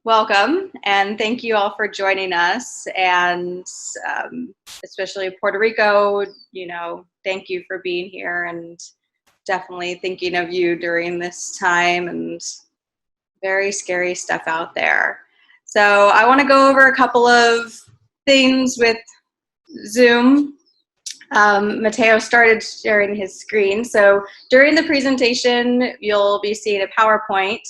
welcome, and thank you all for joining us. And especially Puerto Rico, thank you for being here, and definitely thinking of you during this time and very scary stuff out there. So I want to go over a couple of things with Zoom. Mateo started sharing his screen. So during the presentation, you'll be seeing a PowerPoint,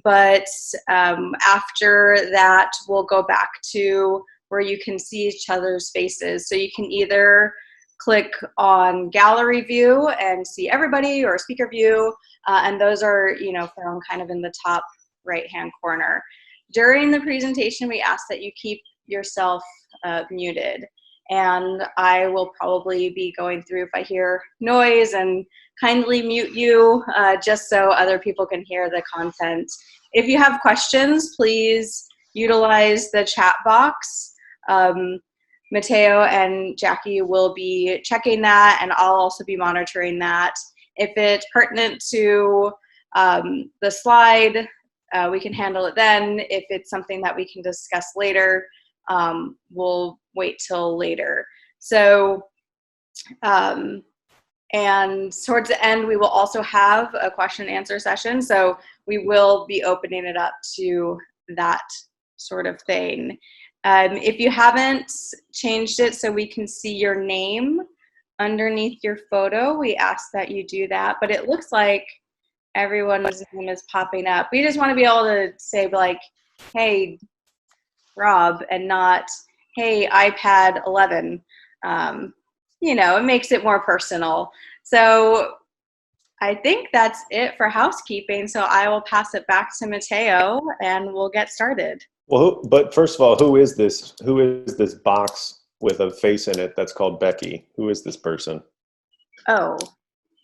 but after that, we'll go back to where you can see each other's faces. So you can either click on gallery view and see everybody, or speaker view, and those are, found kind of in the top right-hand corner. During the presentation, we ask that you keep yourself muted. And I will probably be going through if I hear noise and kindly mute you just so other people can hear the content. If you have questions, please utilize the chat box. Mateo and Jackie will be checking that, and I'll also be monitoring that. If it's pertinent to the slide, we can handle it then. If it's something that we can discuss later, we'll wait till later. So, and towards the end, we will also have a question and answer session. So we will be opening it up to that sort of thing. If you haven't changed it so we can see your name underneath your photo, we ask that you do that. But it looks like everyone's name is popping up. We just want to be able to say, like, hey, Rob, and not, hey, iPad 11. It makes it more personal. So I think that's it for housekeeping. So I will pass it back to Mateo, and we'll get started. Well, but first of all, who is this? Who is this box with a face in it that's called Becky? Who is this person? Oh,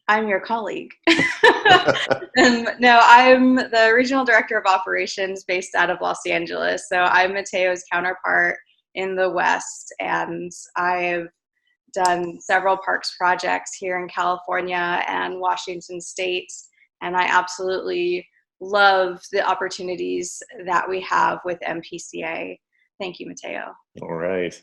I'm your colleague. No, I'm the regional director of operations based out of Los Angeles. So I'm Mateo's counterpart in the West, and I've done several parks projects here in California and Washington State, and I absolutely love the opportunities that we have with NPCA. Thank you, Mateo. All right.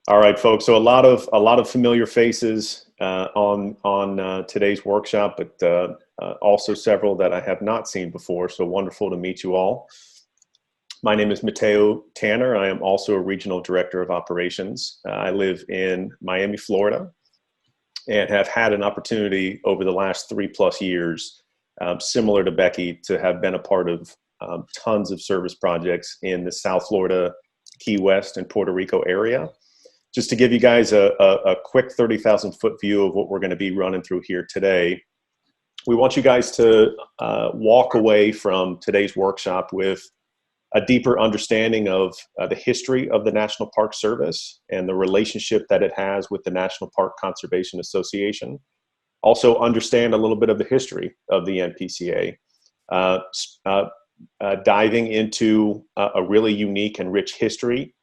All right, folks. So a lot of familiar faces on today's workshop, but also several that I have not seen before. So wonderful to meet you all. My name is Mateo Tanner. I am also a regional director of operations. I live in Miami, Florida, and have had an opportunity over the last 3+ years, similar to Becky, to have been a part of tons of service projects in the South Florida, Key West, and Puerto Rico area. Just to give you guys a quick 30,000-foot view of what we're going to be running through here today, we want you guys to walk away from today's workshop with a deeper understanding of the history of the National Park Service and the relationship that it has with the National Park Conservation Association. Also understand a little bit of the history of the NPCA, diving into a really unique and rich history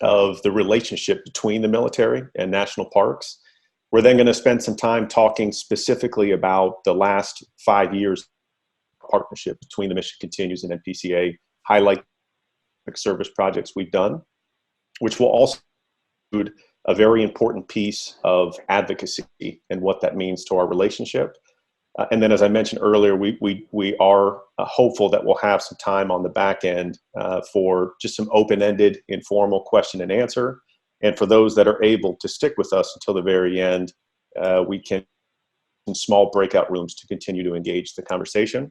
of the relationship between the military and national parks. We're then going to spend some time talking specifically about the last 5 years partnership between the Mission Continues and NPCA, highlight service projects we've done, which will also include a very important piece of advocacy and what that means to our relationship. And then, as I mentioned earlier, we are hopeful that we'll have some time on the back end for just some open-ended, informal question and answer. And for those that are able to stick with us until the very end, we can in small breakout rooms to continue to engage the conversation.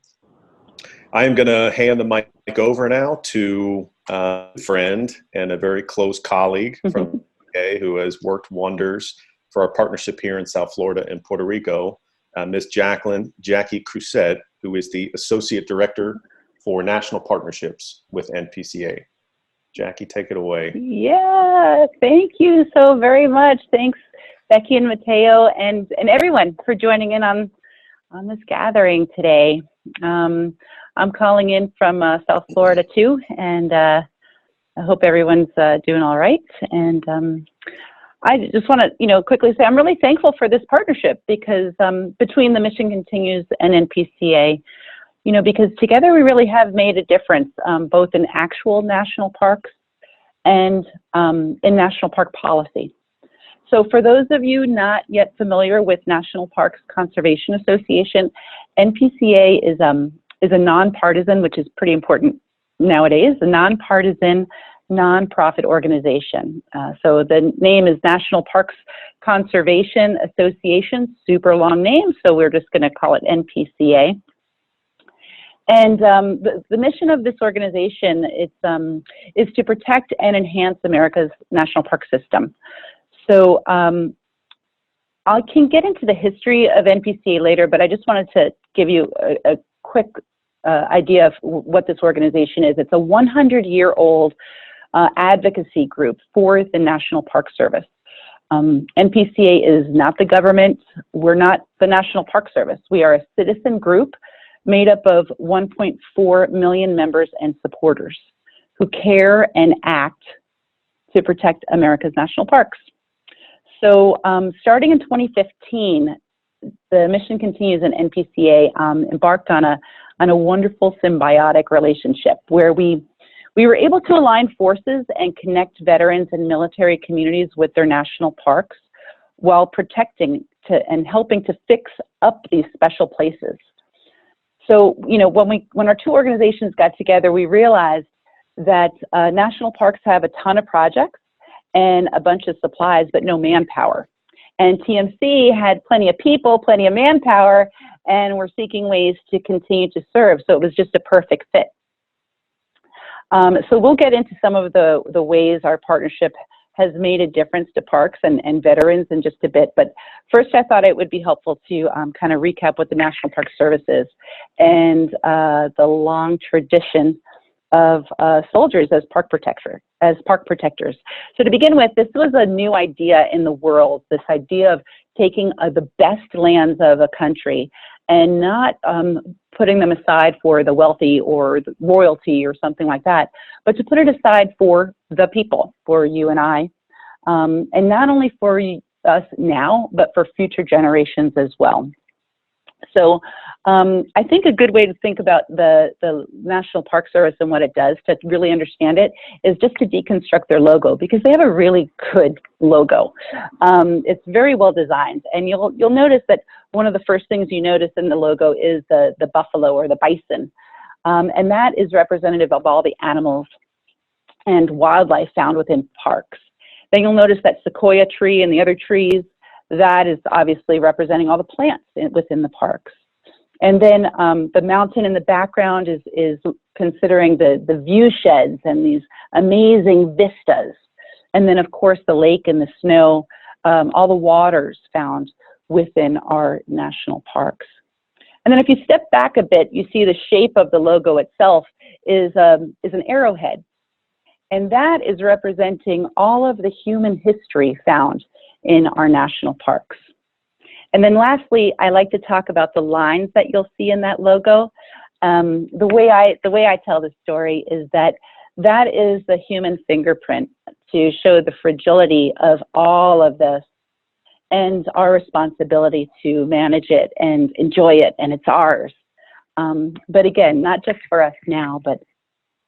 I am going to hand the mic over now to a friend and a very close colleague from UK who has worked wonders for our partnership here in South Florida and Puerto Rico, Ms. Jackie Crusett, who is the Associate Director for National Partnerships with NPCA. Jackie, take it away. Yeah, thank you so very much. Thanks, Becky and Mateo, and everyone for joining in on this gathering today. I'm calling in from South Florida too, and I hope everyone's doing all right. And I just want to, quickly say I'm really thankful for this partnership because between the Mission Continues and NPCA, because together we really have made a difference, both in actual national parks and in national park policy. So for those of you not yet familiar with National Parks Conservation Association, NPCA is a nonpartisan, which is pretty important nowadays, a nonpartisan nonprofit organization. So the name is National Parks Conservation Association, super long name, so we're just going to call it NPCA. And the mission of this organization is to protect and enhance America's national park system. So I can get into the history of NPCA later, but I just wanted to give you a quick idea of what this organization is. It's a 100-year-old advocacy group for the National Park Service. NPCA is not the government. We're not the National Park Service. We are a citizen group made up of 1.4 million members and supporters who care and act to protect America's national parks. So starting in 2015, the Mission Continues and NPCA embarked on a wonderful symbiotic relationship where we were able to align forces and connect veterans and military communities with their national parks while protecting and helping to fix up these special places. So, when our two organizations got together, we realized that national parks have a ton of projects and a bunch of supplies, but no manpower. And TMC had plenty of people, plenty of manpower, and we're seeking ways to continue to serve. So it was just a perfect fit. So we'll get into some of the ways our partnership has made a difference to parks and veterans in just a bit. But first, I thought it would be helpful to kind of recap what the National Park Service is and the long tradition of soldiers as park protectors. So to begin with, this was a new idea in the world, this idea of taking the best lands of a country and not putting them aside for the wealthy or the royalty or something like that, but to put it aside for the people, for you and I, and not only for us now, but for future generations as well. So I think a good way to think about the National Park Service and what it does to really understand it is just to deconstruct their logo, because they have a really good logo. It's very well designed, and you'll notice that one of the first things you notice in the logo is the buffalo or the bison, and that is representative of all the animals and wildlife found within parks. Then you'll notice that sequoia tree and the other trees, that is obviously representing all the plants within the parks. And then the mountain in the background is considering the view sheds and these amazing vistas. And then, of course, the lake and the snow, all the waters found within our national parks. And then if you step back a bit, you see the shape of the logo itself is an arrowhead. And that is representing all of the human history found in our national parks. And then lastly, I like to talk about the lines that you'll see in that logo. The way I tell the story is that is the human fingerprint to show the fragility of all of this and our responsibility to manage it and enjoy it, and it's ours. But again, not just for us now, but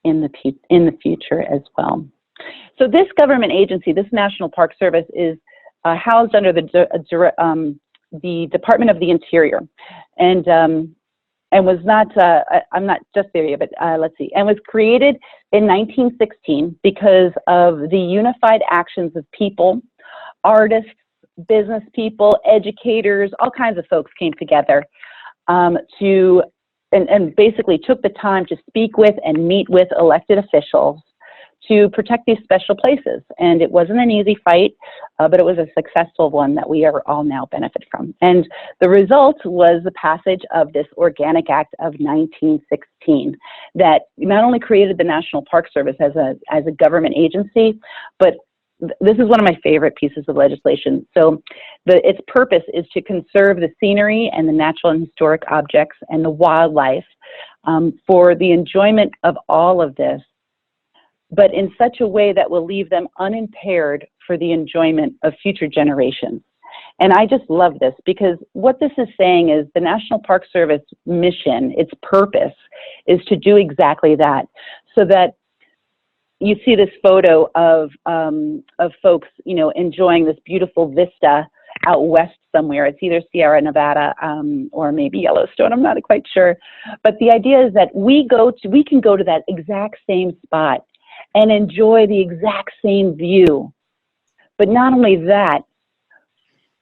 in the future as well. So this government agency, this National Park Service, is housed under the Department of the Interior, and was not. I'm not just there yet, but let's see. And was created in 1916 because of the unified actions of people, artists, business people, educators, all kinds of folks came together and basically took the time to speak with and meet with elected officials to protect these special places. And it wasn't an easy fight, but it was a successful one that we are all now benefit from. And the result was the passage of this Organic Act of 1916 that not only created the National Park Service as a government agency, but this is one of my favorite pieces of legislation. So its purpose is to conserve the scenery and the natural and historic objects and the wildlife for the enjoyment of all of this, but in such a way that will leave them unimpaired for the enjoyment of future generations. And I just love this, because what this is saying is the National Park Service mission, its purpose, is to do exactly that. So that you see this photo of folks, you know, enjoying this beautiful vista out west somewhere. It's either Sierra Nevada or maybe Yellowstone. I'm not quite sure. But the idea is that we can go to that exact same spot and enjoy the exact same view. But not only that,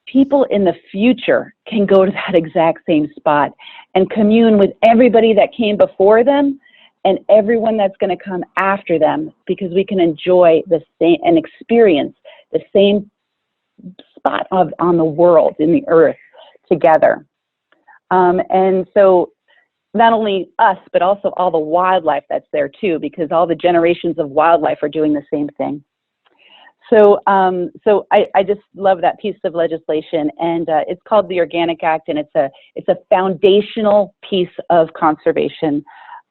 people in the future can go to that exact same spot and commune with everybody that came before them and everyone that's going to come after them, because we can enjoy the same and experience the same spot on the world, in the earth, together. And so not only us, but also all the wildlife that's there too, because all the generations of wildlife are doing the same thing. So, I just love that piece of legislation, and it's called the Organic Act, and it's a foundational piece of conservation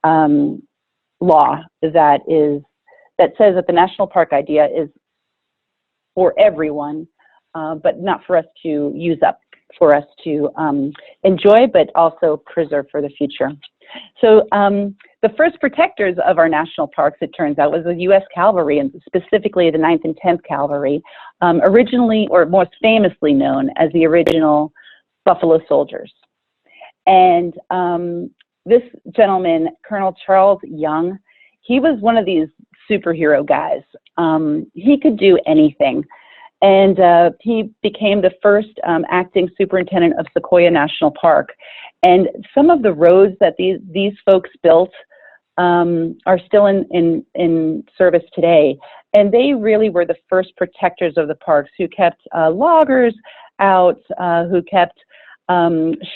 law that says that the national park idea is for everyone, but not for us to use up, for us to enjoy, but also preserve for the future. So the first protectors of our national parks, it turns out, was the U.S. Cavalry, and specifically the 9th and 10th Cavalry, originally, or most famously known as the original Buffalo Soldiers. And this gentleman, Colonel Charles Young, he was one of these superhero guys. He could do anything. And he became the first acting superintendent of Sequoia National Park. And some of the roads that these folks built are still in service today. And they really were the first protectors of the parks, who kept loggers out, who kept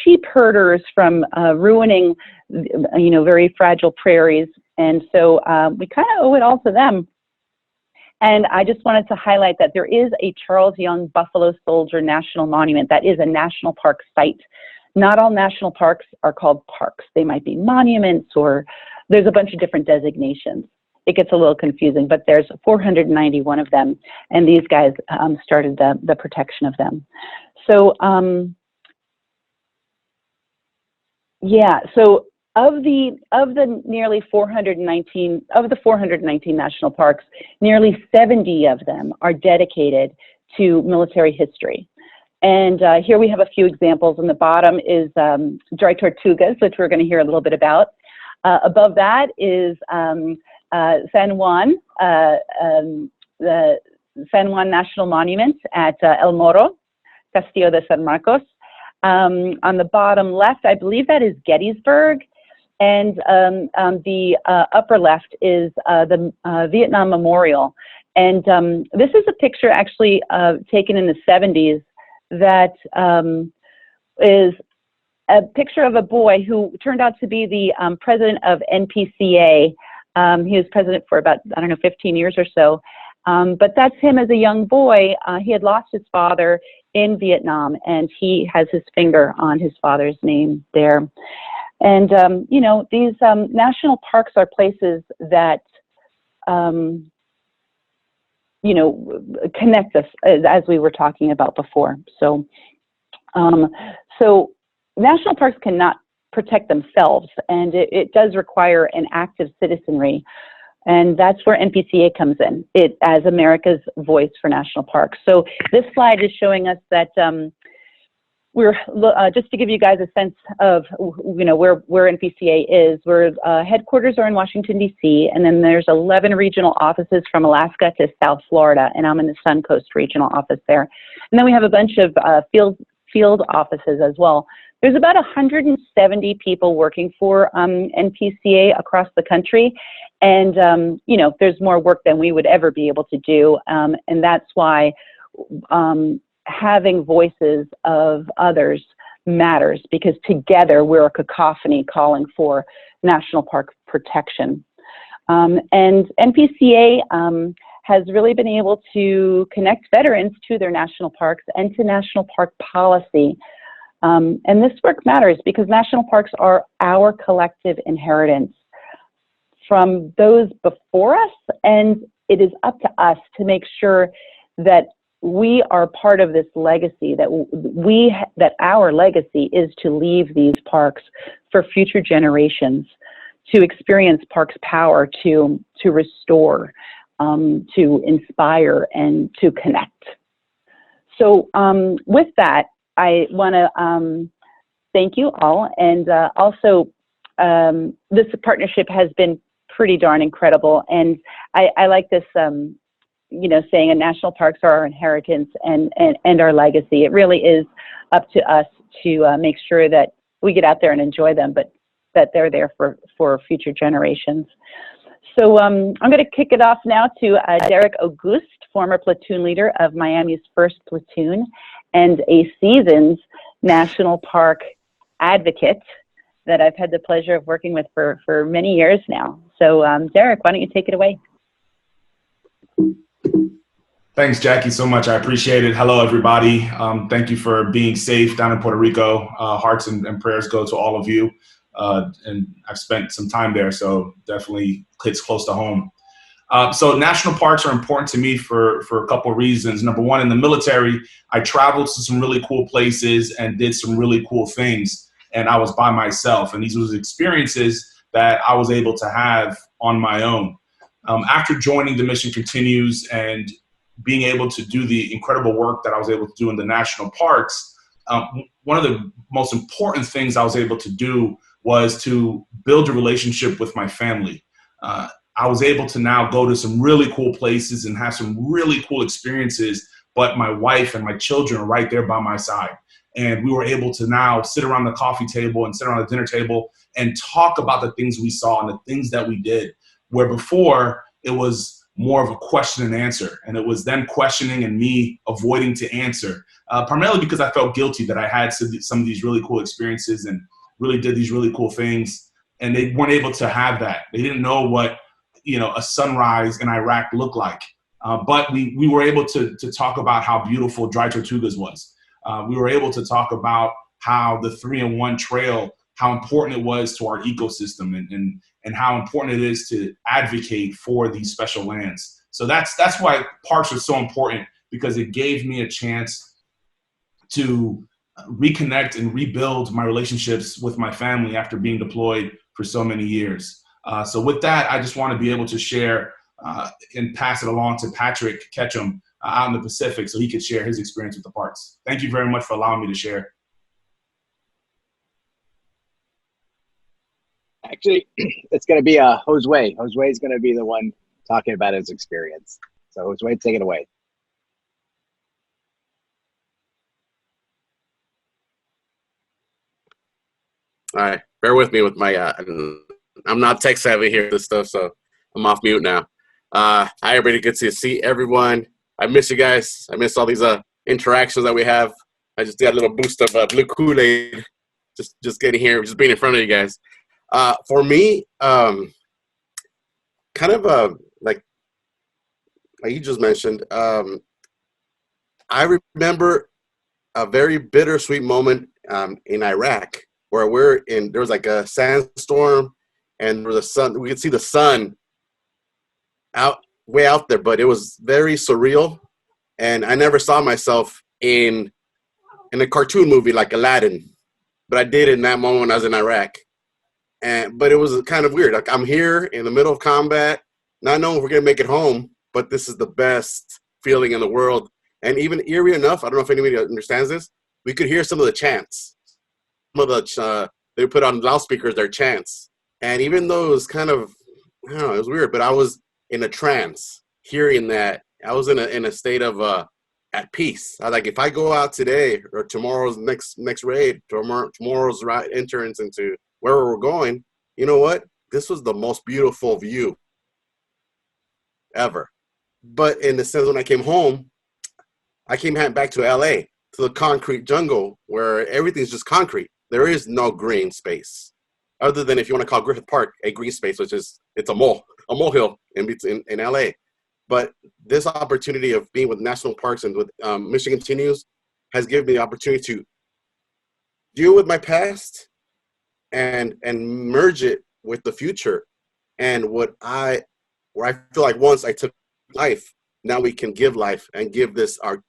sheep herders from ruining, you know, very fragile prairies. And so we kind of owe it all to them. And I just wanted to highlight that there is a Charles Young Buffalo Soldier National Monument that is a national park site. Not all national parks are called parks. They might be monuments, or there's a bunch of different designations. It gets a little confusing, but there's 491 of them, and these guys started the protection of them. So, yeah, so of the nearly 419 national parks, nearly 70 of them are dedicated to military history. And here we have a few examples. On the bottom is Dry Tortugas, which we're going to hear a little bit about. Above that is San Juan, the San Juan National Monument at El Morro, Castillo de San Marcos. On the bottom left, I believe that is Gettysburg. And the upper left is the Vietnam Memorial. And this is a picture actually taken in the 70s that is a picture of a boy who turned out to be the president of NPCA. He was president for about, 15 years or so. But that's him as a young boy. He had lost his father in Vietnam, and he has his finger on his father's name there. And, you know, these national parks are places that, you know, connect us, as we were talking about before. So, so national parks cannot protect themselves, and it does require an active citizenry. And that's where NPCA comes in, as America's voice for national parks. So this slide is showing us that we're just to give you guys a sense of, you know, where NPCA is. We're headquarters are in Washington, D.C., and then there's 11 regional offices from Alaska to South Florida, and I'm in the Suncoast regional office there. And then we have a bunch of field offices as well. There's about 170 people working for NPCA across the country, and you know, there's more work than we would ever be able to do, and that's why having voices of others matters, because together we're a cacophony calling for national park protection. And NPCA has really been able to connect veterans to their national parks and to national park policy. And this work matters because national parks are our collective inheritance from those before us, and it is up to us to make sure that we are part of this legacy, that our legacy is to leave these parks for future generations to experience parks' power to restore, to inspire, and to connect. So with that, I want to thank you all, and also this partnership has been pretty darn incredible, and I like this saying, national parks are our inheritance and our legacy. It really is up to us to make sure that we get out there and enjoy them, but that they're there for future generations. So I'm going to kick it off now to Derrick Goosed, former platoon leader of Miami's 1st Platoon and a seasoned national park advocate that I've had the pleasure of working with for many years now. So Derrick, why don't you take it away? Thanks, Jackie, so much. I appreciate it. Hello, everybody. Thank you for being safe down in Puerto Rico. Hearts and prayers go to all of you. And I've spent some time there, so definitely hits close to home. So national parks are important to me for a couple of reasons. Number one, in the military, I traveled to some really cool places and did some really cool things, and I was by myself. And these were experiences that I was able to have on my own. After joining the Mission Continues and being able to do the incredible work that I was able to do in the national parks, one of the most important things I was able to do was to build a relationship with my family. I was able to now go to some really cool places and have some really cool experiences, but my wife and my children are right there by my side. And we were able to now sit around the coffee table and sit around the dinner table and talk about the things we saw and the things that we did, where before it was more of a question and answer. And it was them questioning and me avoiding to answer, primarily because I felt guilty that I had some of these really cool experiences and really did these really cool things. And they weren't able to have that. They didn't know what, a sunrise in Iraq looked like. But we were able to talk about how beautiful Dry Tortugas was. We were able to talk about how the 3-in-1 trail, how important it was to our ecosystem and how important it is to advocate for these special lands. So that's why parks are so important, because it gave me a chance to reconnect and rebuild my relationships with my family after being deployed for so many years. So with that, I just want to be able to share and pass it along to Patrick Ketchum out in the Pacific so he could share his experience with the parks. Thank you very much for allowing me to share. Actually, it's going to be Josue. Josue is going to be the one talking about his experience. So Josue, take it away. All right, bear with me with my, I'm not tech savvy here, this stuff, so I'm off mute now. Hi, everybody, good to see everyone. I miss you guys. I miss all these interactions that we have. I just got a little boost of blue Kool-Aid, just getting here, just being in front of you guys. For me, kind of like you just mentioned, I remember a very bittersweet moment in Iraq where there was like a sandstorm and there was a sun. We could see the sun way out there, but it was very surreal. And I never saw myself in a cartoon movie like Aladdin, but I did in that moment when I was in Iraq. But it was kind of weird. Like, I'm here in the middle of combat, not knowing if we're going to make it home, but this is the best feeling in the world. And even eerie enough, I don't know if anybody understands this, we could hear some of the chants. Some of the, they put on loudspeakers their chants. And even though it was kind of, I don't know, it was weird, but I was in a trance hearing that. I was in a state of at peace. I like, if I go out today or tomorrow's next raid, tomorrow's entrance into where we're going, you know what? This was the most beautiful view ever. But in the sense, when I came home, I came back to LA, to the concrete jungle where everything's just concrete. There is no green space, other than if you want to call Griffith Park a green space, which is, it's a molehill in LA. But this opportunity of being with national parks and with Mission Continues has given me the opportunity to deal with my past and merge it with the future. And where I feel like once I took life, now we can give life and give this our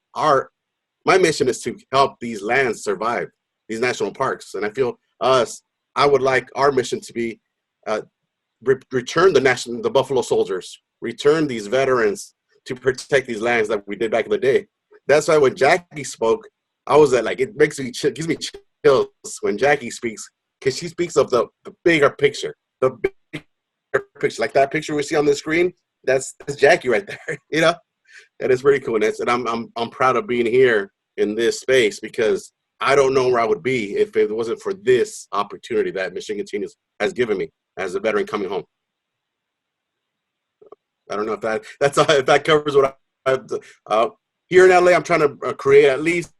my mission is to help these lands survive, these national parks. And I feel I would like our mission to be return the Buffalo Soldiers, return these veterans to protect these lands that we did back in the day. That's why when Jackie spoke, I was like, it makes me gives me chills when Jackie speaks, because she speaks of the bigger picture, like that picture we see on the screen. That's Jackie right there, you know, and it's pretty cool. And I'm proud of being here in this space, because I don't know where I would be if it wasn't for this opportunity that Mission Continues has given me as a veteran coming home. I don't know if that covers what here in LA. I'm trying to create at least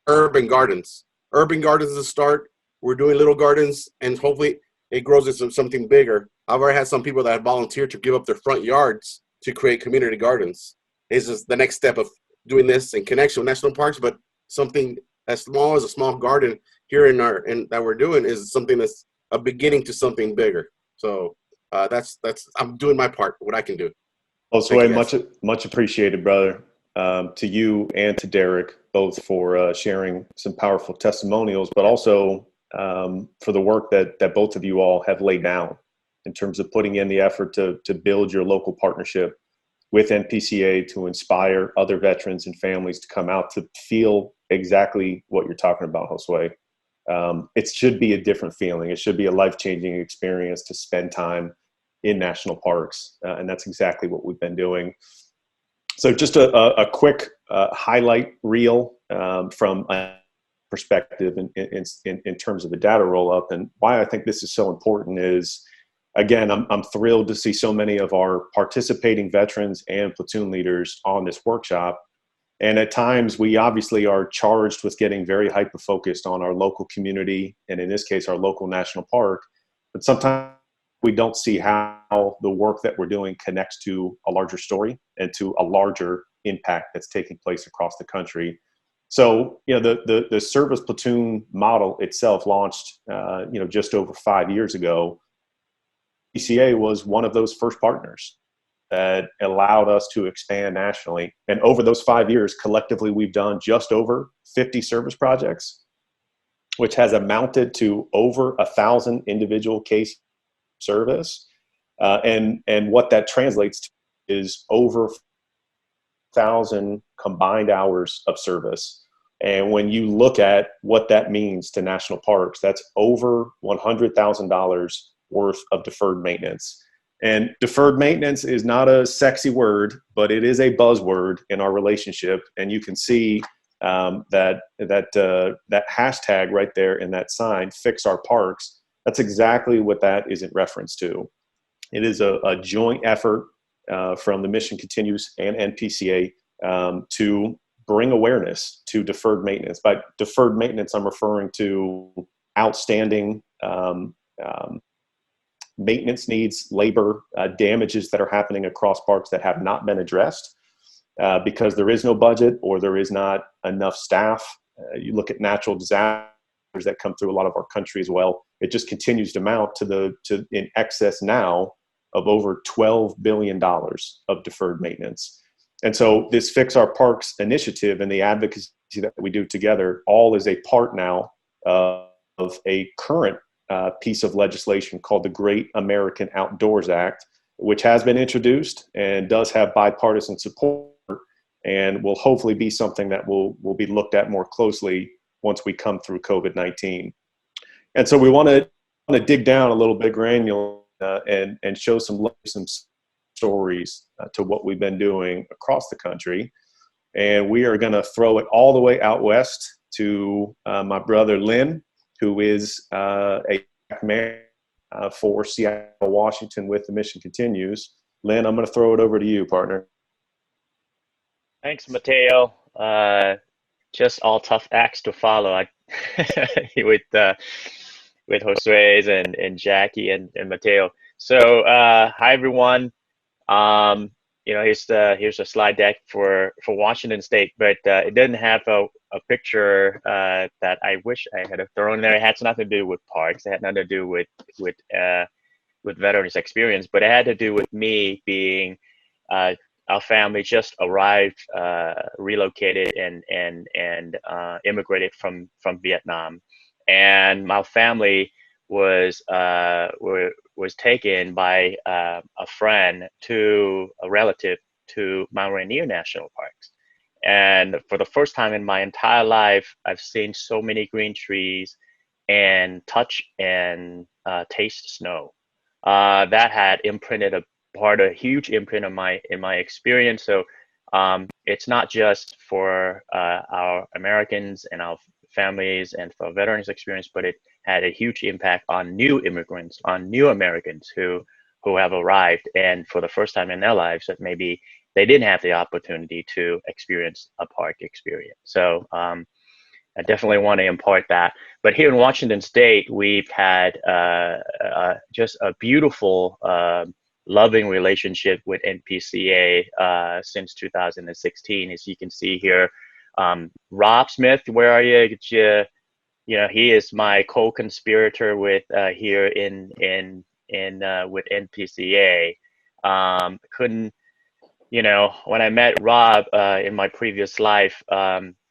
urban gardens. Urban gardens is a start. We're doing little gardens, and hopefully it grows into something bigger. I've already had some people that have volunteered to give up their front yards to create community gardens. This is the next step of doing this in connection with national parks, but something as small as a small garden here that we're doing is something that's a beginning to something bigger. So that's I'm doing my part, what I can do. Also, much appreciated, brother, to you and to Derrick, both for sharing some powerful testimonials, but also for the work that both of you all have laid down in terms of putting in the effort to build your local partnership with NPCA to inspire other veterans and families to come out to feel exactly what you're talking about, Josue. It should be a different feeling. It should be a life-changing experience to spend time in national parks, and that's exactly what we've been doing. So just a quick highlight reel from a perspective in terms of the data roll-up, and why I think this is so important is, again, I'm thrilled to see so many of our participating veterans and platoon leaders on this workshop. And at times, we obviously are charged with getting very hyper-focused on our local community, and in this case, our local national park. But sometimes we don't see how the work that we're doing connects to a larger story and to a larger impact that's taking place across the country. So, you know, the service platoon model itself launched, just over 5 years ago. NPCA was one of those first partners that allowed us to expand nationally. And over those 5 years, collectively, we've done just over 50 service projects, which has amounted to over 1,000 individual case service. And what that translates to is over 1,000 combined hours of service. And when you look at what that means to national parks, that's over $100,000 worth of deferred maintenance. And deferred maintenance is not a sexy word, but it is a buzzword in our relationship. And you can see that hashtag right there in that sign, Fix Our Parks. That's exactly what that is in reference to. It is a joint effort from the Mission Continues and NPCA to bring awareness to deferred maintenance. By deferred maintenance, I'm referring to outstanding maintenance needs, labor, damages that are happening across parks that have not been addressed because there is no budget or there is not enough staff. You look at natural disasters that come through a lot of our country as well. It just continues to mount to in excess now of over $12 billion of deferred maintenance. And so this Fix Our Parks initiative and the advocacy that we do together all is a part now of a current piece of legislation called the Great American Outdoors Act, which has been introduced and does have bipartisan support and will hopefully be something that will be looked at more closely once we come through COVID-19. And so we want to dig down a little bit granular and show some stories to what we've been doing across the country. And we are going to throw it all the way out west to my brother Lynn, who is a man for Seattle, Washington with the Mission Continues. Lynn, I'm going to throw it over to you, partner. Thanks, Mateo. Just all tough acts to follow with Josue and Jackie and Mateo. So hi everyone. Here's a slide deck for Washington State, but it didn't have a picture that I wish I had thrown there. It had nothing to do with parks. It had nothing to do with veterans experience, but it had to do with me being our family just arrived, relocated, and immigrated from Vietnam, and my family was taken by a friend to a relative to Mount Rainier National Parks. And for the first time in my entire life, I've seen so many green trees and touch and taste snow. That had imprinted a huge imprint on in my experience. So it's not just for our Americans and our families and for veterans experience, but it had a huge impact on new immigrants, on new Americans who have arrived, and for the first time in their lives that maybe they didn't have the opportunity to experience a park experience. So I definitely want to impart that. But here in Washington State, we've had just a beautiful, loving relationship with NPCA since 2016. As you can see here, Rob Smith, where are you? You know, he is my co-conspirator with here in with NPCA. Couldn't, you know, when I met Rob in my previous life,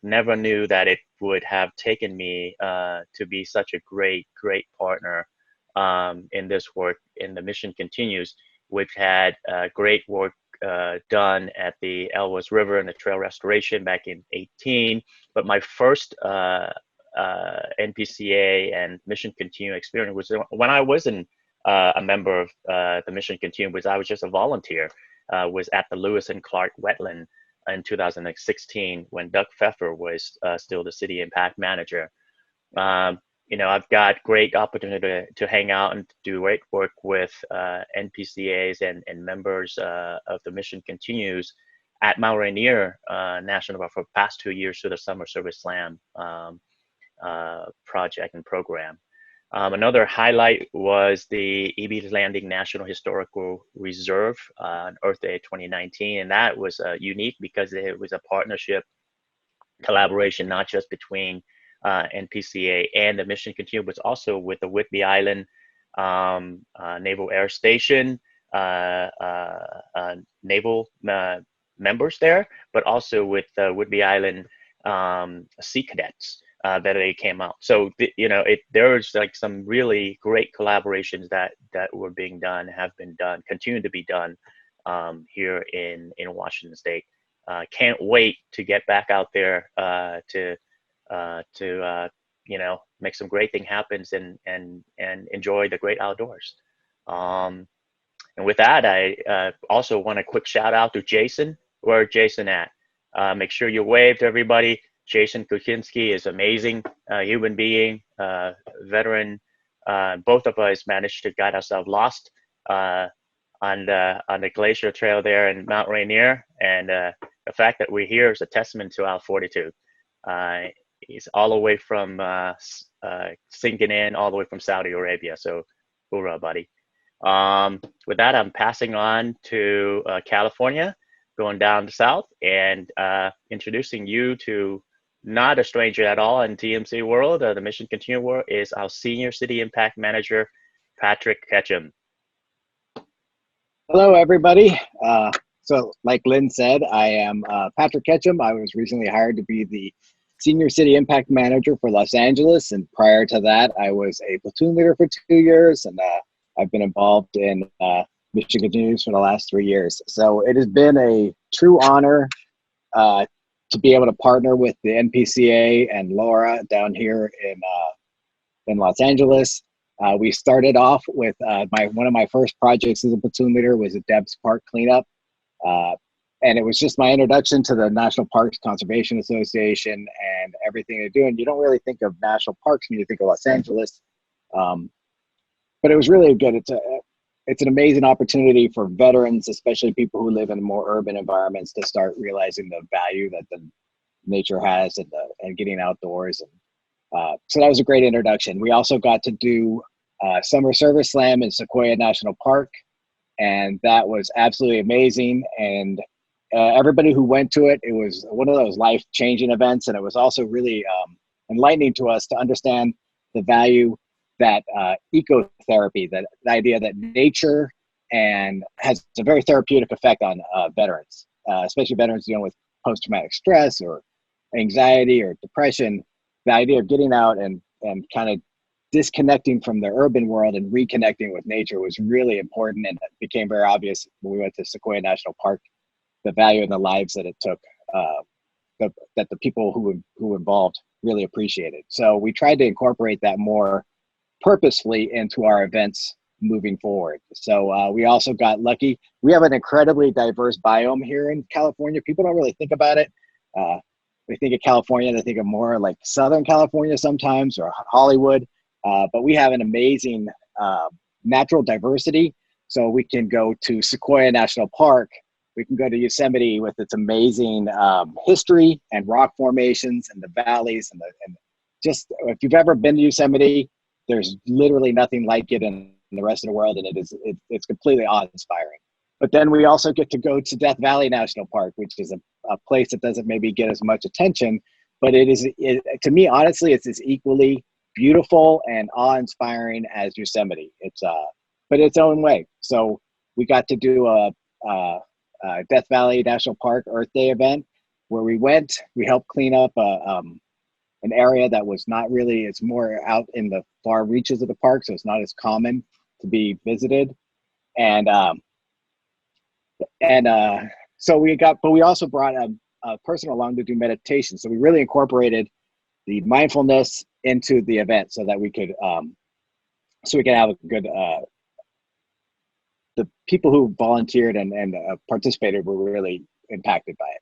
never knew that it would have taken me to be such a great partner in this work. In the Mission Continues, we've had great work done at the Ellis River and the trail restoration back in 2018. But my first NPCA and Mission Continue experience was when I wasn't a member of the Mission Continue, was I was just a volunteer. Was at the Lewis and Clark wetland in 2016 when Doug Pfeffer was still the city impact manager. You know, I've got great opportunity to hang out and do great work with NPCAs and members of the Mission Continues at Mount Rainier National Park for the past 2 years through the Summer Service Slam project and program. Another highlight was the Eby's Landing National Historical Reserve on Earth Day 2019, and that was unique because it was a partnership collaboration, not just between NPCA and the Mission Continue, but also with the Whidbey Island Naval Air Station, naval members there, but also with Whidbey Island Sea Cadets. That they came out. So you know, there was like some really great collaborations that were being done, have been done, continue to be done here in Washington State. Can't wait to get back out there to you know, make some great thing happen and enjoy the great outdoors. And with that, I also want a quick shout out to Jason. Where Jason at? Make sure you wave to everybody. Jason Kuczynski is amazing human being, veteran. Both of us managed to get ourselves lost on the glacier trail there in Mount Rainier, and the fact that we're here is a testament to our fortitude. He's all the way from sinking in, all the way from Saudi Arabia. So, hoorah, buddy. With that, I'm passing on to California, going down the south, and introducing you to not a stranger at all in TMC world, the Mission Continue world, is our Senior City Impact Manager, Patrick Ketchum. Hello, everybody. So like Lynn said, I am Patrick Ketchum. I was recently hired to be the Senior City Impact Manager for Los Angeles. And prior to that, I was a platoon leader for 2 years. And I've been involved in Mission Continues for the last 3 years. So it has been a true honor to be able to partner with the NPCA and Laura down here in Los Angeles. We started off with one of my first projects as a platoon leader was a Debs Park cleanup. And it was just my introduction to the National Parks Conservation Association and everything they do. And you don't really think of national parks when you think of Los Angeles. But it was really good. It's an amazing opportunity for veterans, especially people who live in more urban environments, to start realizing the value that the nature has and getting outdoors. And so that was a great introduction. We also got to do Summer Service Slam in Sequoia National Park, and that was absolutely amazing. And everybody who went to it, it was one of those life-changing events, and it was also really enlightening to us to understand the value that ecotherapy, that the idea that nature and has a very therapeutic effect on veterans. especially veterans dealing with post-traumatic stress or anxiety or depression, the idea of getting out and kind of disconnecting from the urban world and reconnecting with nature was really important, and it became very obvious when we went to Sequoia National Park, the value in the lives that it took, that the people who involved really appreciated. So we tried to incorporate that more purposefully into our events moving forward. So we also got lucky. We have an incredibly diverse biome here in California. People don't really think about it. They think of California, they think of more like Southern California sometimes, or Hollywood. But we have an amazing natural diversity. So we can go to Sequoia National Park. We can go to Yosemite with its amazing history and rock formations and the valleys and just, if you've ever been to Yosemite, there's literally nothing like it in the rest of the world, and it's completely awe-inspiring. But then we also get to go to Death Valley National Park, which is a place that doesn't maybe get as much attention, but to me, honestly, it's as equally beautiful and awe-inspiring as Yosemite. But its own way. So we got to do a Death Valley National Park Earth Day event where we helped clean up an area that was not really, it's more out in the far reaches of the park, so it's not as common to be visited. So we also brought a person along to do meditation. So we really incorporated the mindfulness into the event so that we could have a good, the people who volunteered and participated were really impacted by it.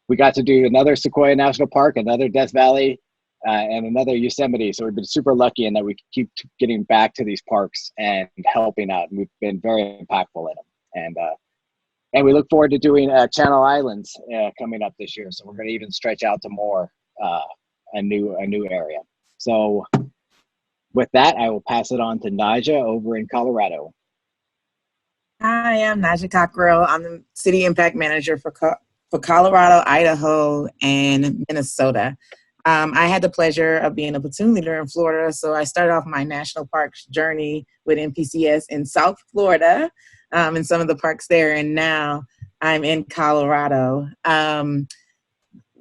We got to do another Sequoia National Park, another Death Valley, and another Yosemite. So we've been super lucky in that we keep getting back to these parks and helping out. And we've been very impactful in them. And we look forward to doing Channel Islands coming up this year. So we're going to even stretch out to more, a new area. So with that, I will pass it on to Nyjah over in Colorado. Hi, I'm Nyjah Cockrell. I'm the City Impact Manager for Colorado, Idaho, and Minnesota. I had the pleasure of being a platoon leader in Florida, so I started off my national parks journey with NPCS in South Florida, in some of the parks there, and now I'm in Colorado.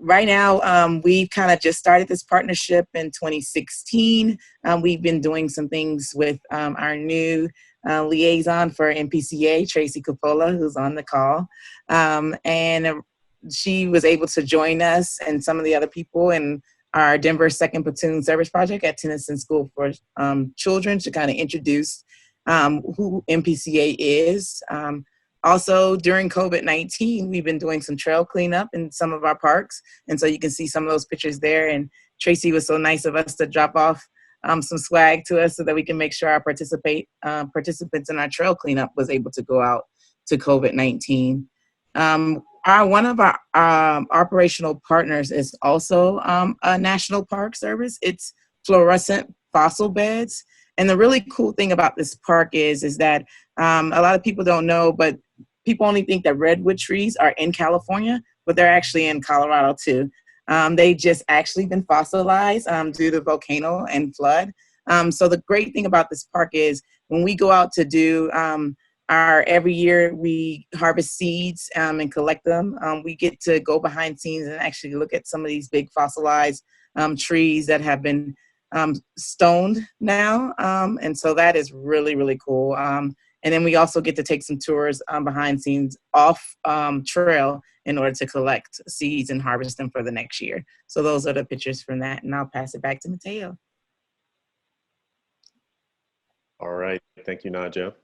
Right now, we've kind of just started this partnership in 2016. We've been doing some things with our new liaison for NPCA, Tracy Coppola, who's on the call. And she was able to join us and some of the other people in our Denver 2nd Platoon Service Project at Tennyson School for Children to kind of introduce who NPCA is. Also, during COVID-19, we've been doing some trail cleanup in some of our parks. And so you can see some of those pictures there. And Tracy was so nice of us to drop off some swag to us so that we can make sure our participants in our trail cleanup was able to go out to COVID-19. One of our operational partners is also a National Park Service. It's fluorescent fossil beds. And the really cool thing about this park is that a lot of people don't know, but people only think that redwood trees are in California, but they're actually in Colorado too. They just actually been fossilized due to volcano and flood. So the great thing about this park is when we go out to do every year we harvest seeds and collect them. We get to go behind scenes and actually look at some of these big fossilized trees that have been stoned now. And so that is really, really cool. And then we also get to take some tours behind scenes off trail in order to collect seeds and harvest them for the next year. So those are the pictures from that. And I'll pass it back to Mateo. All right. Thank you, Nyjah.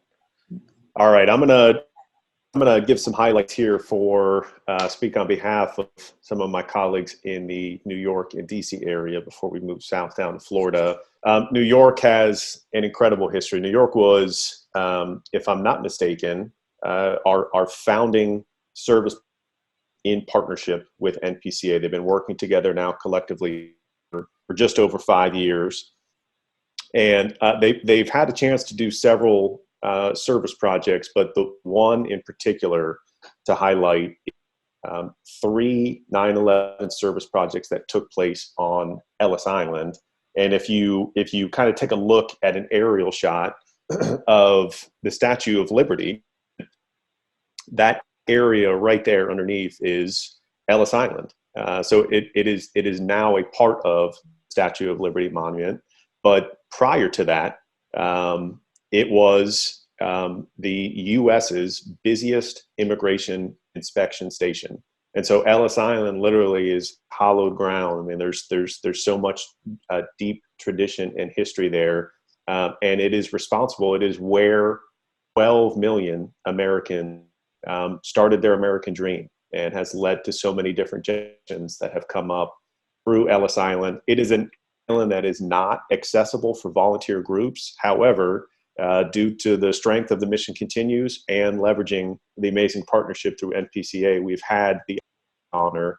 All right. I'm gonna give some highlights here for speak on behalf of some of my colleagues in the New York and DC area before we move south down to Florida. New York has an incredible history. New York was, if I'm not mistaken, our founding service in partnership with NPCA. They've been working together now collectively for just over 5 years. And they've had a chance to do several service projects, but the one in particular to highlight, 3 9/11 service projects that took place on Ellis Island. And if you kind of take a look at an aerial shot of the Statue of Liberty, that area right there underneath is Ellis Island. So it is now a part of Statue of Liberty Monument. But prior to that, it was the U.S.'s busiest immigration inspection station. And so Ellis Island literally is hallowed ground. I mean, there's so much deep tradition and history there. And it is responsible. It is where 12 million Americans started their American dream, and has led to so many different generations that have come up through Ellis Island. It is an island that is not accessible for volunteer groups. However, due to the strength of the Mission Continues and leveraging the amazing partnership through NPCA, we've had the honor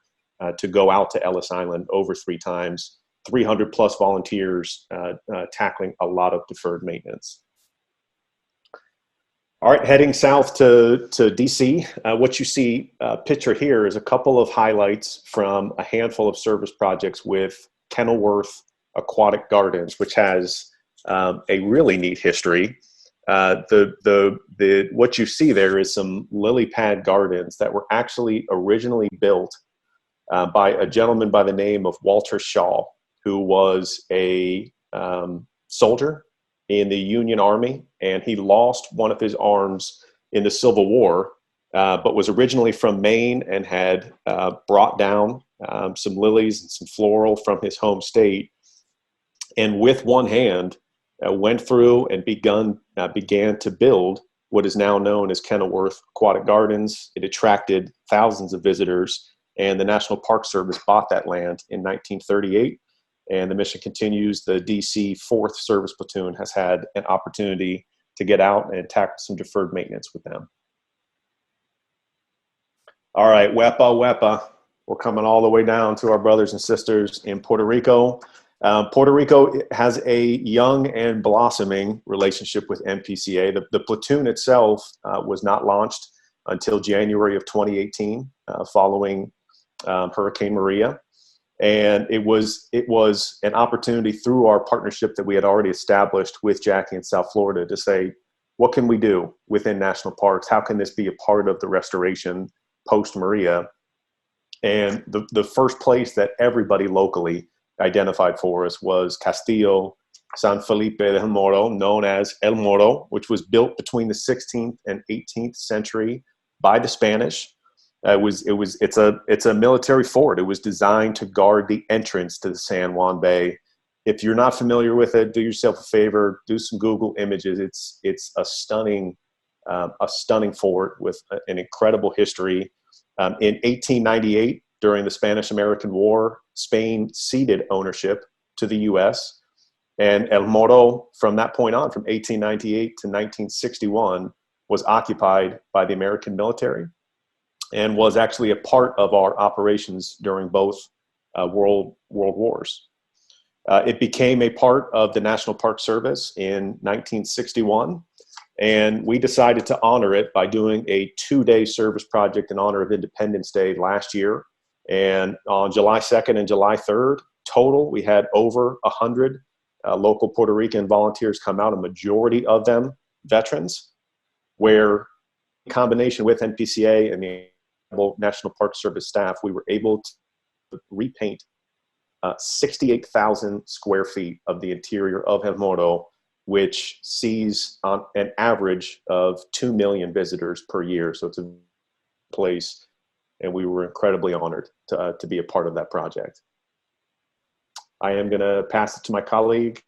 to go out to Ellis Island over 3 times, 300 plus volunteers tackling a lot of deferred maintenance. All right, heading south to DC. What you see pictured here is a couple of highlights from a handful of service projects with Kenilworth Aquatic Gardens, which has a really neat history. What you see there is some lily pad gardens that were actually originally built by a gentleman by the name of Walter Shaw, who was a soldier in the Union Army, and he lost one of his arms in the Civil War, but was originally from Maine and had brought down some lilies and some floral from his home state, and with one hand went through and began to build what is now known as Kenilworth Aquatic Gardens. It attracted thousands of visitors, and the National Park Service bought that land in 1938. And the Mission Continues. The DC 4th Service Platoon has had an opportunity to get out and tackle some deferred maintenance with them. All right, WEPA. We're coming all the way down to our brothers and sisters in Puerto Rico. Puerto Rico has a young and blossoming relationship with NPCA. The platoon itself was not launched until January of 2018, following Hurricane Maria. And it was an opportunity through our partnership that we had already established with Jackie in South Florida to say, what can we do within national parks? How can this be a part of the restoration post-Maria? And the first place that everybody locally identified for us was Castillo San Felipe de El Moro, known as El Moro, which was built between the 16th and 18th century by the Spanish. It's a military fort. It was designed to guard the entrance to the San Juan Bay. If you're not familiar with it, do yourself a favor, do some Google images. It's a stunning fort with an incredible history. In 1898, during the Spanish-American War, Spain ceded ownership to the U.S. And El Moro, from that point on, from 1898 to 1961, was occupied by the American military, and was actually a part of our operations during both world wars. It became a part of the National Park Service in 1961, and we decided to honor it by doing a 2-day service project in honor of Independence Day last year. And on July 2nd and July 3rd, total, we had over 100 local Puerto Rican volunteers come out, a majority of them veterans, where in combination with NPCA and the National Park Service staff, we were able to repaint 68,000 square feet of the interior of El Moro, which sees on an average of 2 million visitors per year. So it's a place, and we were incredibly honored to be a part of that project. I am going to pass it to my colleague,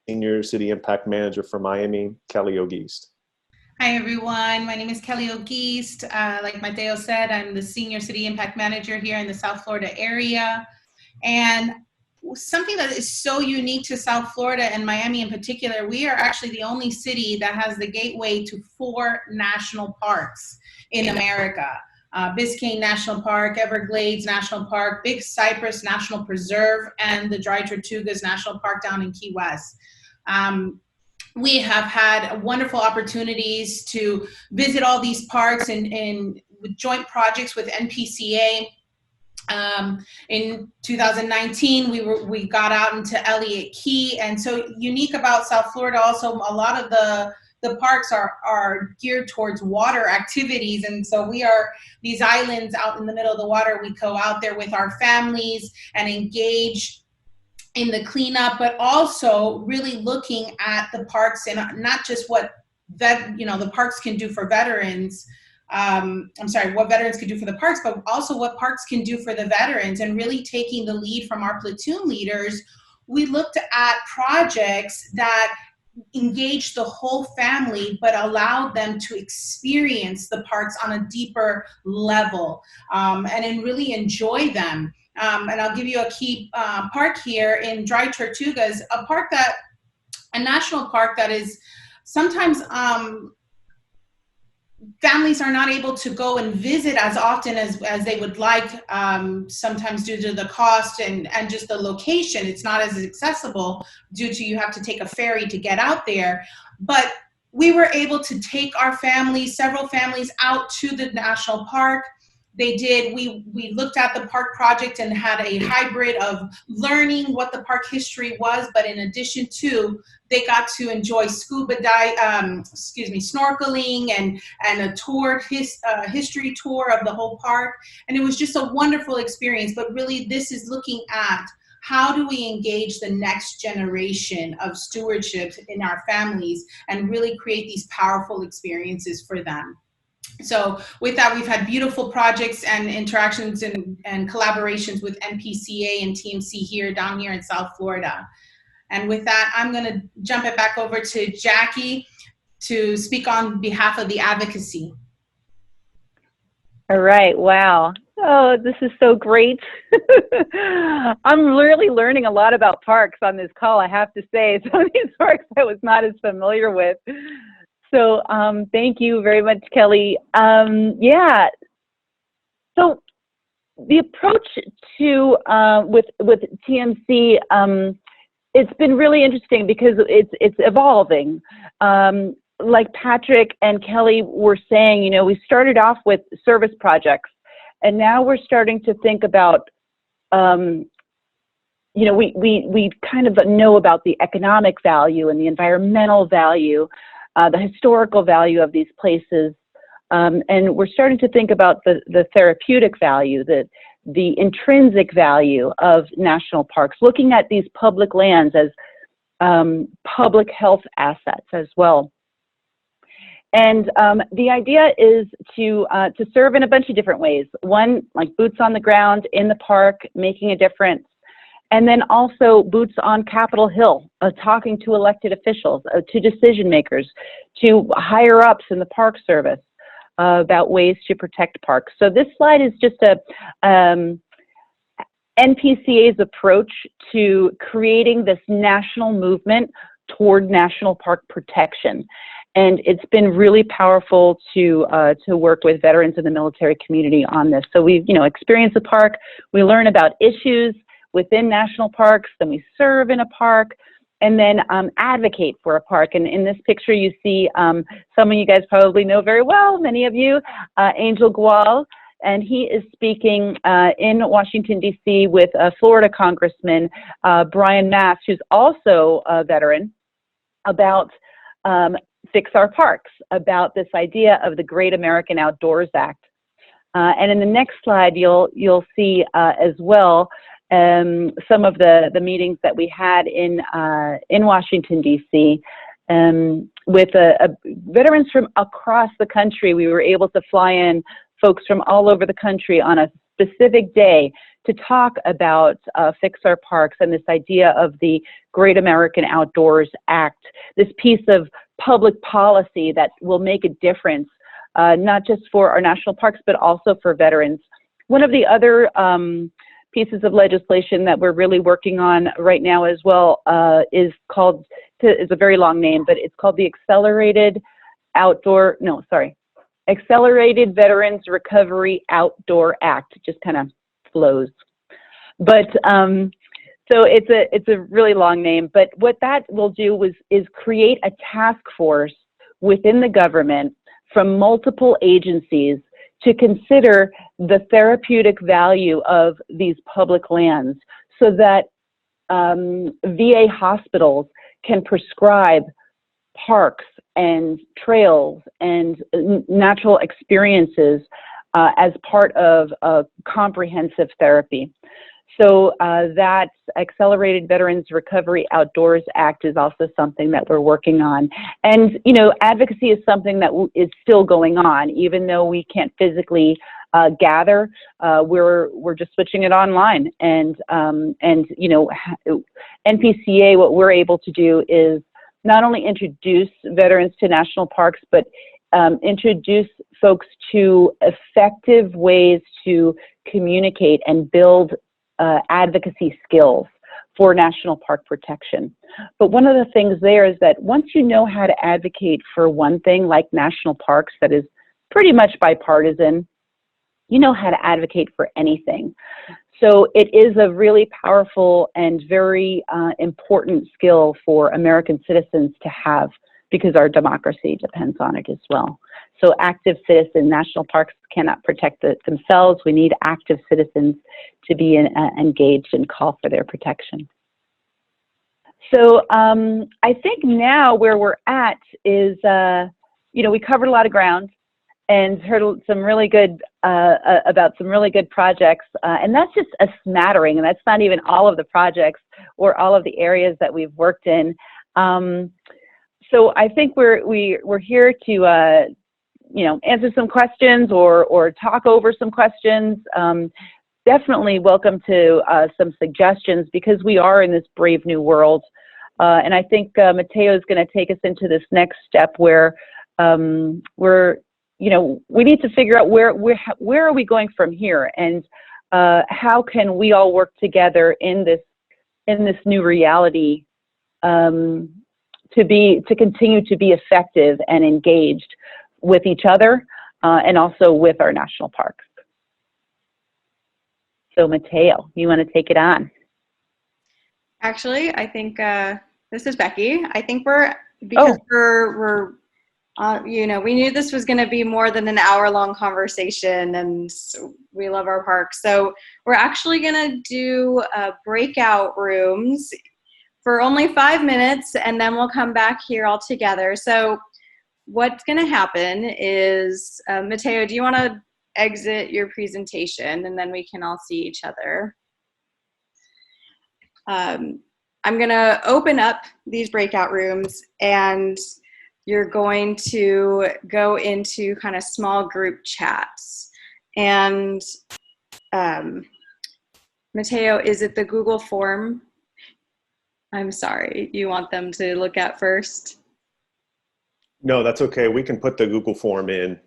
Senior City Impact Manager for Miami, Kelly Goosed. Hi, everyone. My name is Kelly Goosed. Like Mateo said, I'm the Senior City Impact Manager here in the South Florida area. And something that is so unique to South Florida and Miami in particular, we are actually the only city that has the gateway to 4 national parks in America. Biscayne National Park, Everglades National Park, Big Cypress National Preserve, and the Dry Tortugas National Park down in Key West. We have had wonderful opportunities to visit all these parks and with joint projects with NPCA. In 2019, we got out into Elliott Key, and so unique about South Florida. Also, a lot of the the parks are geared towards water activities. And so we are these islands out in the middle of the water. We go out there with our families and engage in the cleanup, but also really looking at the parks and not just what the parks can do for veterans. What veterans can do for the parks, but also what parks can do for the veterans, and really taking the lead from our platoon leaders. We looked at projects that engaged the whole family, but allowed them to experience the parks on a deeper level, and then really enjoy them. And I'll give you a key park here in Dry Tortugas, a national park that is sometimes families are not able to go and visit as often as they would like, sometimes due to the cost and just the location. It's not as accessible due to you have to take a ferry to get out there. But we were able to take our families, several families, out to the national park. We looked at the park project and had a hybrid of learning what the park history was, but in addition to, they got to enjoy snorkeling and a tour, history tour of the whole park. And it was just a wonderful experience. But really, this is looking at how do we engage the next generation of stewardship in our families and really create these powerful experiences for them. So with that, we've had beautiful projects and interactions and collaborations with NPCA and TMC down here in South Florida. And with that, I'm going to jump it back over to Jackie to speak on behalf of the advocacy. All right. Wow. Oh, this is so great. I'm really learning a lot about parks on this call, I have to say. Some of these parks I was not as familiar with. So thank you very much, Kelly. Yeah. So the approach to with TMC, it's been really interesting because it's evolving. Like Patrick and Kelly were saying, we started off with service projects, and now we're starting to think about, we kind of know about the economic value and the environmental value, the historical value of these places, and we're starting to think about the therapeutic value, the intrinsic value of national parks, looking at these public lands as public health assets as well. And the idea is to serve in a bunch of different ways. One, like boots on the ground in the park, making a difference. And then also boots on Capitol Hill, talking to elected officials, to decision makers, to higher ups in the Park Service about ways to protect parks. So this slide is just NPCA's approach to creating this national movement toward national park protection. And it's been really powerful to work with veterans in the military community on this. So we, experience a park, we learn about issues within national parks, then we serve in a park, and then advocate for a park. And in this picture, you see some of you guys probably know very well, many of you, Angel Gual, and he is speaking in Washington, D.C. with Florida Congressman Brian Mast, who's also a veteran, about Fix Our Parks, about this idea of the Great American Outdoors Act. And in the next slide, you'll see as well some of the meetings that we had in Washington, D.C. With veterans from across the country. We were able to fly in folks from all over the country on a specific day to talk about Fix Our Parks and this idea of the Great American Outdoors Act, this piece of public policy that will make a difference, not just for our national parks, but also for veterans. One of the other pieces of legislation that we're really working on right now as well is a very long name, but it's called the Accelerated Veterans Recovery Outdoor Act. It just kind of flows. But so it's a really long name, but what that will do is create a task force within the government from multiple agencies to consider the therapeutic value of these public lands so that VA hospitals can prescribe parks and trails and natural experiences as part of a comprehensive therapy. So that Accelerated Veterans Recovery Outdoors Act is also something that we're working on. And, you know, advocacy is something that is still going on, even though we can't physically gather. We're just switching it online. And you know, NPCA, what we're able to do is not only introduce veterans to national parks, but introduce folks to effective ways to communicate and build advocacy skills for national park protection. But one of the things there is that once you know how to advocate for one thing like national parks that is pretty much bipartisan, you know how to advocate for anything. So it is a really powerful and very important skill for American citizens to have, because our democracy depends on it as well. So active citizens, national parks cannot protect themselves. We need active citizens to be engaged and call for their protection. So I think now where we're at is, you know, we covered a lot of ground and heard some really good, about some really good projects. And that's just a smattering, and that's not even all of the projects or all of the areas that we've worked in. So I think we're here to, you know, answer some questions or talk over some questions. Definitely welcome to some suggestions, because we are in this brave new world. And I think Mateo is going to take us into this next step where we're, you know, we need to figure out where are we going from here, and how can we all work together in this new reality to continue to be effective and engaged with each other and also with our national parks. So Mateo, you want to take it on? Actually, I think this is Becky. I think because we're you know, we knew this was going to be more than an hour-long conversation, and we love our parks. So we're actually going to do breakout rooms for only 5 minutes, and then we'll come back here all together. So what's going to happen is, Mateo, do you want to exit your presentation, and then we can all see each other? I'm going to open up these breakout rooms, and you're going to go into kind of small group chats. And Mateo, is it the Google form? I'm sorry, you want them to look at first? No, that's okay. We can put the Google form in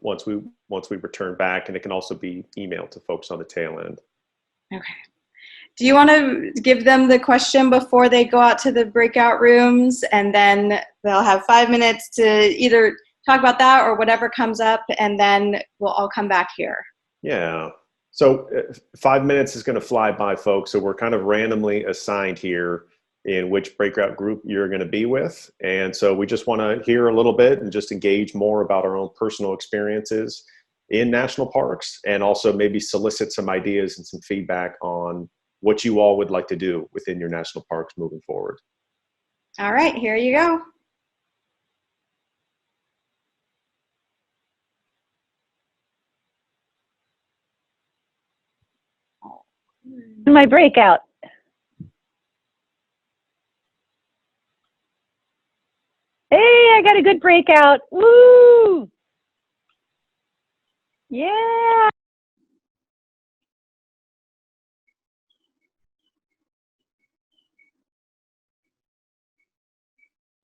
once we return back, and it can also be emailed to folks on the tail end. Okay. Do you want to give them the question before they go out to the breakout rooms, and then they'll have 5 minutes to either talk about that or whatever comes up, and then we'll all come back here? Yeah. So 5 minutes is going to fly by, folks. So we're kind of randomly assigned here in which breakout group you're going to be with. And so we just want to hear a little bit and just engage more about our own personal experiences in national parks, and also maybe solicit some ideas and some feedback on what you all would like to do within your national parks moving forward. All right, here you go. My breakout. Hey, I got a good breakout. Woo! Yeah.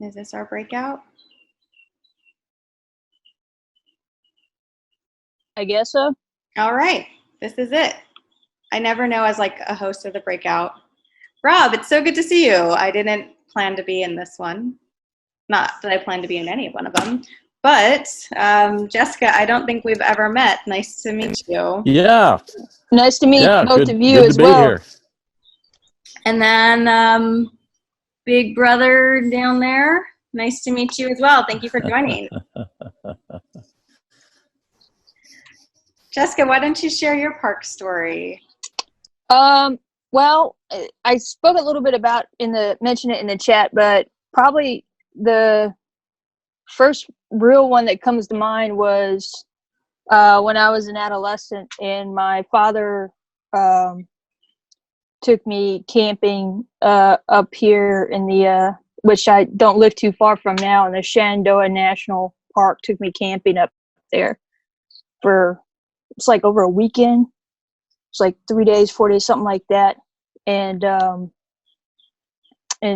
Is this our breakout? I guess so. All right, this is it. I never know as like a host of the breakout. Rob, it's so good to see you. I didn't plan to be in this one. Not that I plan to be in any one of them. But Jessica, I don't think we've ever met. Nice to meet you. Yeah. Nice to meet both of you good as to well. Be here. And then Big Brother down there. Nice to meet you as well. Thank you for joining. Jessica, why don't you share your park story? Well, I spoke a little bit about mentioned it in the chat, but probably the first real one that comes to mind was when I was an adolescent, and my father took me camping up here in the which I don't live too far from now, in the Shenandoah National Park. Took me camping up there for, it's like over a weekend. It's like 3 days, 4 days, something like that. And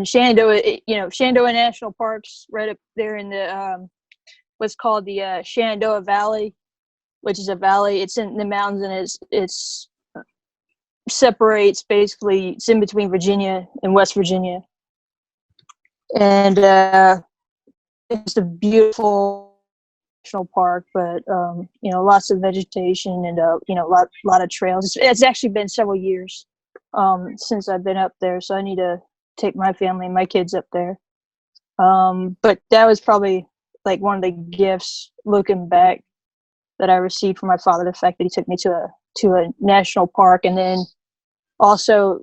Shenandoah, Shenandoah National Park's right up there in the what's called the Shenandoah Valley, which is a valley. It's in the mountains, and it's separates, basically, it's in between Virginia and West Virginia. And it's a beautiful national park, but lots of vegetation and a lot of trails. It's actually been several years since I've been up there, so I need to take my family and my kids up there. But that was probably like one of the gifts, looking back, that I received from my father, the fact that he took me to a national park. And then also,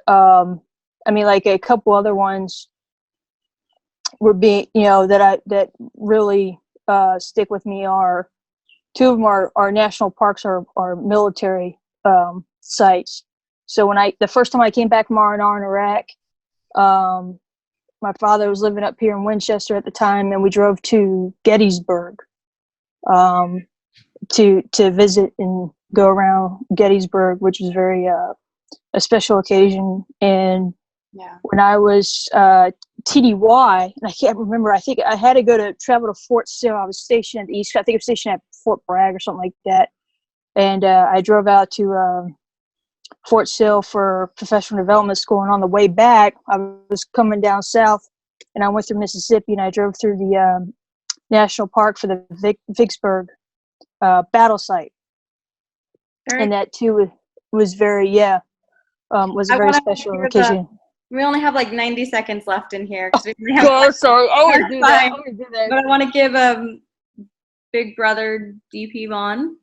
like a couple other ones were being, that really stick with me are, two of them are national parks, are military sites. So the first time I came back from R&R in Iraq, my father was living up here in Winchester at the time, and we drove to Gettysburg to visit and go around Gettysburg, which was very a special occasion. And when I was TDY, and I can't remember, I think I had to travel to Fort Sill. I was stationed at the East. I think I was stationed at Fort Bragg or something like that. And I drove out to Fort Sill for professional development school. And on the way back, I was coming down south, and I went through Mississippi, and I drove through the national park for the Vicksburg battle site. And that too was very, was a very special occasion. We only have like 90 seconds left in here. Sorry, I always do that. But I want to give Big Brother DP Vaughn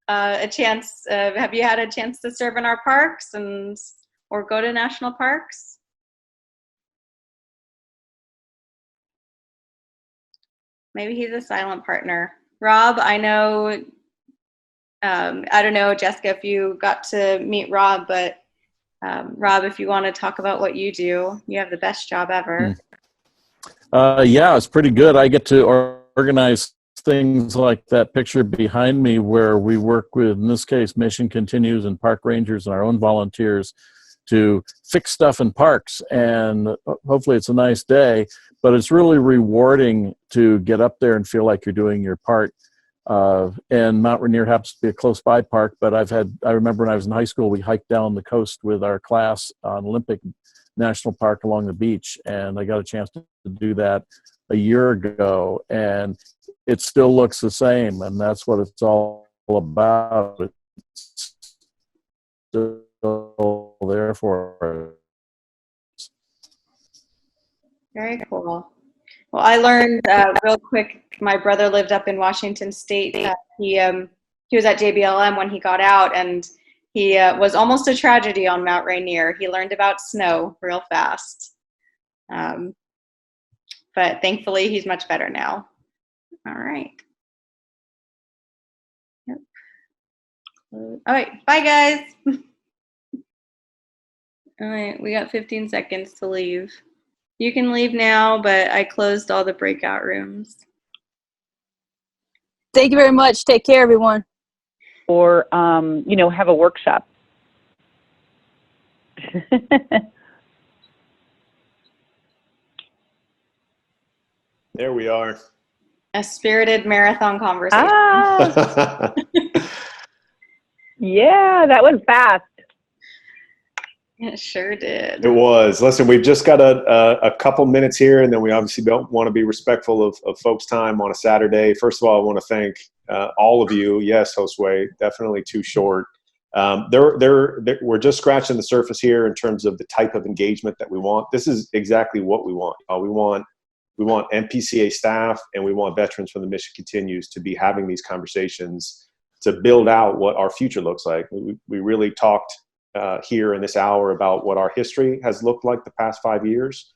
a chance. Have you had a chance to serve in our parks or go to national parks? Maybe he's a silent partner. Rob, I know, I don't know, Jessica, if you got to meet Rob, but Rob, if you want to talk about what you do, you have the best job ever. Yeah, it's pretty good. I get to organize things like that picture behind me, where we work with, in this case, Mission Continues and park rangers and our own volunteers to fix stuff in parks. And hopefully it's a nice day, but it's really rewarding to get up there and feel like you're doing your part. And Mount Rainier happens to be a close by park, but I remember when I was in high school, we hiked down the coast with our class on Olympic National Park along the beach, and I got a chance to do that a year ago, and it still looks the same, and that's what it's all about. It's still there for us. Very cool. Well, I learned real quick, my brother lived up in Washington State. He was at JBLM when he got out, and he was almost a tragedy on Mount Rainier. He learned about snow real fast. But thankfully, he's much better now. All right. Yep. All right. Bye, guys. All right. We got 15 seconds to leave. You can leave now, but I closed all the breakout rooms. Thank you very much. Take care, everyone. Or, have a workshop. There we are. A spirited marathon conversation. Yeah, that went fast. It sure did. It was. Listen, we've just got a couple minutes here, and then we obviously don't want to be respectful of folks' time on a Saturday. First of all, I want to thank all of you. Yes, Josue, definitely too short. We're just scratching the surface here in terms of the type of engagement that we want. This is exactly what we want. We want NPCA staff, and we want veterans from the Mission Continues to be having these conversations to build out what our future looks like. We really talked here in this hour about what our history has looked like the past 5 years.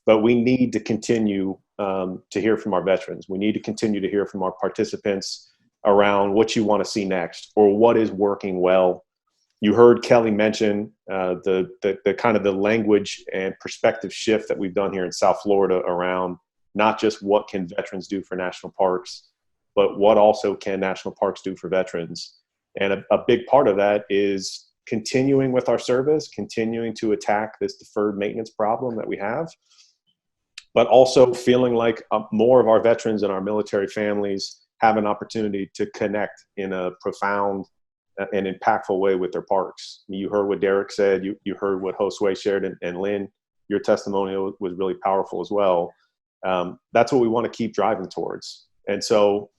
but we need to continue to hear from our veterans. We need to continue to hear from our participants around what you want to see next or what is working well. You heard Kelly mention the kind of the language and perspective shift that we've done here in South Florida around not just what can veterans do for national parks, but what also can national parks do for veterans. And a big part of that is continuing with our service, continuing to attack this deferred maintenance problem that we have, but also feeling like more of our veterans and our military families have an opportunity to connect in a profound and impactful way with their parks. You heard what Derrick said, you heard what Josue shared, and Lynn, your testimonial was really powerful as well. That's what we want to keep driving towards. And so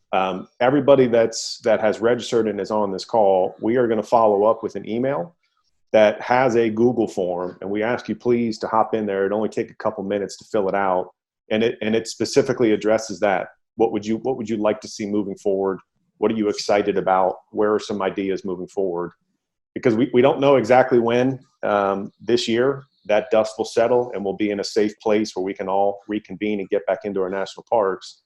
everybody that has registered and is on this call, we are going to follow up with an email that has a Google form, and we ask you please to hop in there. It only take a couple minutes to fill it out, and it specifically addresses that. What would you like to see moving forward? What are you excited about? Where are some ideas moving forward? Because we don't know exactly when this year that dust will settle and we'll be in a safe place where we can all reconvene and get back into our national parks.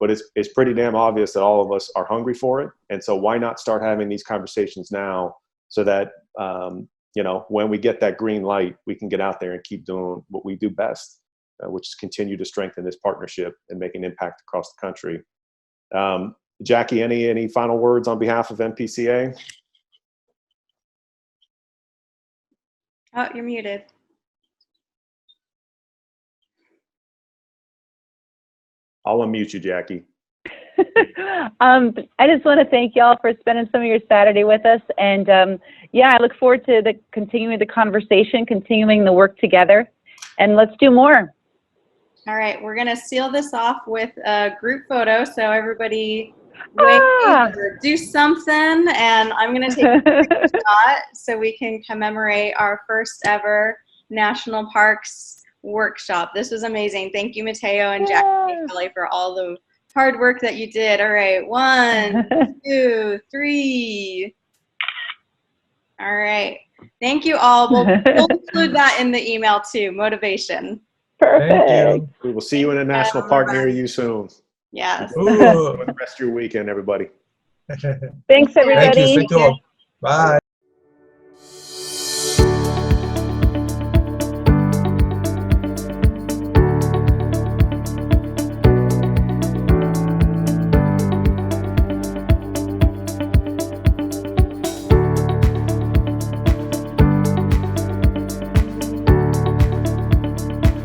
But it's pretty damn obvious that all of us are hungry for it. And so why not start having these conversations now so that, when we get that green light, we can get out there and keep doing what we do best, which is continue to strengthen this partnership and make an impact across the country. Jackie, any final words on behalf of NPCA? Oh, you're muted. I'll unmute you, Jackie. I just want to thank y'all for spending some of your Saturday with us. And I look forward to continuing the conversation, continuing the work together, and let's do more. All right, we're gonna seal this off with a group photo. So everybody wave or do something, and I'm gonna take a shot so we can commemorate our first ever National Parks workshop. This was amazing. Thank you, Mateo and Jackie and Kelly, for all the hard work that you did. All right, 1, 2, 3. All right, thank you all. We'll include that in the email too. Motivation. Perfect. We will see you in a national park near you soon. Yes. Enjoy the rest of your weekend, everybody. Thanks, everybody. Thank you. Bye.